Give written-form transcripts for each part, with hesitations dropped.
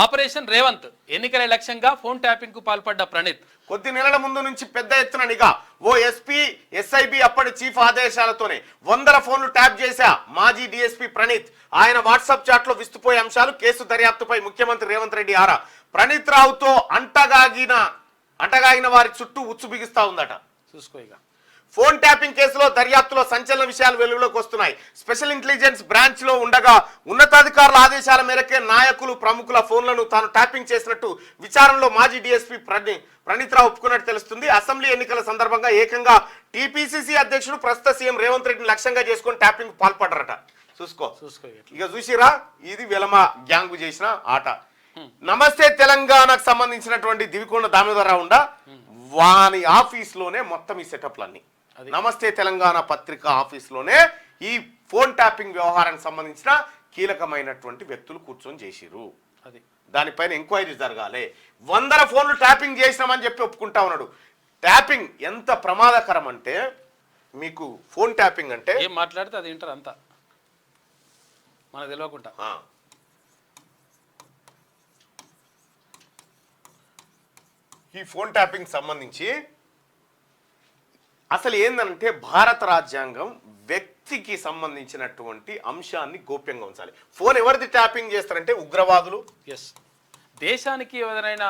Operation Revanth ఎన్నికల లక్ష్యంగా phone tapping కు పాల్పడ్డ ప్రణీత్. కొద్ది నెలల ముందు నుంచి పెద్ద ఎత్తున నిఘా. ఓ ఎస్పీ ఎస్ఐబి అప్పటి చీఫ్ ఆదేశాలతోనే 100 ఫోన్లు ట్యాప్ చేశా మాజీ డీఎస్పీ ప్రణీత్. ఆయన వాట్సాప్ చాట్ లో విస్తుపోయే అంశాలు. కేసు దర్యాప్తుపై ముఖ్యమంత్రి రేవంత్ రెడ్డి ఆరా. ప్రణీత్ రావుతో అంటగాగిన వారి చుట్టూ ఉచ్చు బిగిస్తా ఉందట. చూసుకో ఇక ఫోన్ ట్యాపింగ్ కేసులో దర్యాప్తులో సంచలన విషయాలు వెలుగులోకి వస్తున్నాయి. స్పెషల్ ఇంటెలిజెన్స్ బ్రాంచ్ లో ఉండగా ఉన్నతాధికారుల ఆదేశాల మేరకే నాయకులు ప్రముఖుల ఫోన్లను తాను ట్యాపింగ్ చేసినట్టు విచారణలో మాజీ డీఎస్పీ ప్రణీత్ రావు ఒప్పుకున్నట్టు తెలుస్తుంది. అసెంబ్లీ ఎన్నికల సందర్భంగా ఏకంగా టీపీసీసీ అధ్యక్షుడు ప్రస్తుత సీఎం రేవంత్ రెడ్డిని లక్ష్యంగా చేసుకుని ట్యాపింగ్ పాల్పడ్డారట. చూసుకో ఇక చూసిరా, ఇది వెలమ గ్యాంగ్ చేసిన ఆట. నమస్తే తెలంగాణకు సంబంధించినటువంటి దివికొండ దామోదరరావు ఉండ వాని ఆఫీస్ లోనే మొత్తం ఈ సెటప్లన్నీ. నమస్తే తెలంగాణ పత్రిక ఆఫీస్ లోనే ఈ ఫోన్ ట్యాపింగ్ వ్యవహారానికి సంబంధించిన కీలకమైనటువంటి వ్యక్తులు కూర్చొని చేసిరు. దానిపైన ఎంక్వైరీ జరగాలి. 100 ఫోన్లు ట్యాపింగ్ చేసినామని చెప్పి ఒప్పుకుంటా ఉన్నాడు. ట్యాపింగ్ ఎంత ప్రమాదకరం అంటే, మీకు ఫోన్ ట్యాపింగ్ అంటే ఏం మాట్లాడితే అది వింటారు అంతా మనకు తెలియకుండా. ఈ ఫోన్ ట్యాపింగ్ సంబంధించి అసలు ఏందంటే, భారత రాజ్యాంగం వ్యక్తికి సంబంధించినటువంటి అంశాన్ని గోప్యంగా ఉంచాలి. ఫోన్ ఎవరిది ట్యాపింగ్ చేస్తారంటే ఉగ్రవాదులు, దేశానికి ఎవరైనా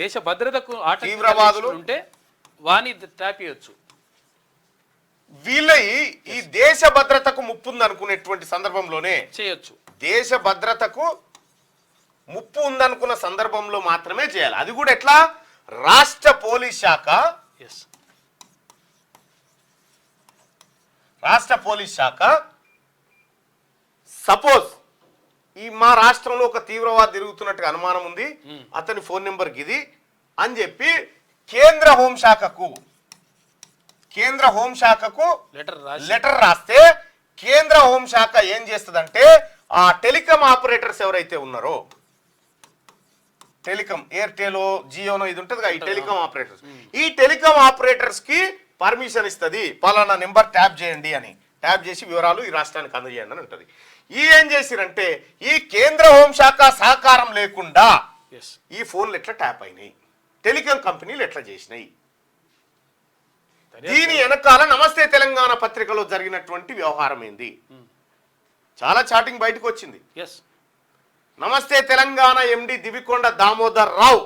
దేశ భద్రతకు తీవ్రవాదులు ఉంటే వాని ట్యాప్ చేయొచ్చు. వీళ్ళ ఈ దేశ భద్రతకు ముప్పు ఉంది అనుకునేటువంటి సందర్భంలోనే చేయొచ్చు. దేశ భద్రతకు ముప్పు ఉందనుకున్న సందర్భంలో మాత్రమే చేయాలి. అది కూడా ఎట్లా? రాష్ట్ర పోలీస్ శాఖ సపోజ్ మా రాష్ట్రంలో ఒక తీవ్రవాది తిరుగుతున్నట్టుగా అనుమానం ఉంది, అతని ఫోన్ నెంబర్ గిది అని చెప్పి కేంద్ర హోంశాఖకు లెటర్ రాస్తే కేంద్ర హోంశాఖ ఏం చేస్తుందంటే, ఆ టెలికాం ఆపరేటర్స్ ఎవరైతే ఉన్నారో, టెలికాం ఎయిర్టెలో జియోనో ఇది ఉంటుంది కదా, ఈ టెలికాం ఆపరేటర్స్, ఈ టెలికాం ఆపరేటర్స్ కి పర్మిషన్ ఇస్తుంది. పలానా నెంబర్ ట్యాప్ చేయండి అని. ట్యాప్ చేసి వివరాలు ఈ రాష్ట్రానికి అందజేయండి అని ఉంటుంది. ఏం చేసిరంటే, ఈ కేంద్ర హోంశాఖ సహకారం లేకుండా ఈ ఫోన్లు ఎట్లా ట్యాప్ అయినాయి, టెలికాం కంపెనీలు ఎట్లా చేసినాయి, దీని వెనకాల నమస్తే తెలంగాణ పత్రికలో జరిగినటువంటి వ్యవహారం ఏంది, చాలా చాటింగ్ బయటకు వచ్చింది. నమస్తే తెలంగాణ ఎండి దివికొండ దామోదర్ రావు,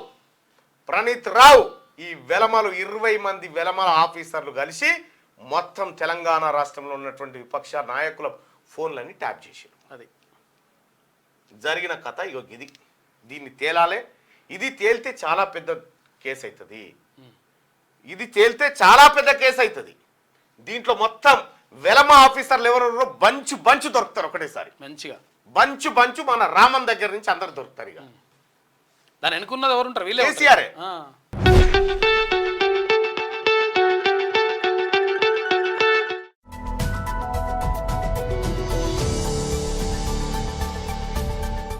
ప్రణీత్ రావు, ఈ వెలమలు 20 మంది వెలమల ఆఫీసర్లు కలిసి మొత్తం తెలంగాణ రాష్ట్రంలో ఉన్నటువంటి విపక్ష నాయకుల ఫోన్లన్నీ ట్యాప్ చేశారు. అది జరిగిన కథ. ఇగో ఇది, దీన్ని తేలాలే. ఇది తేలితే చాలా పెద్ద కేసు అవుతుంది. దీంట్లో మొత్తం వెలమ ఆఫీసర్లు ఎవరెవరో బంచు దొరుకుతారు ఒకటేసారి. మంచిగా బంచు మన రామన్ దగ్గర నుంచి అందరు దొరుకుతారు. ఇక దాని అనుకున్నది ఎవరు ఉంటారు? కేసీఆర్.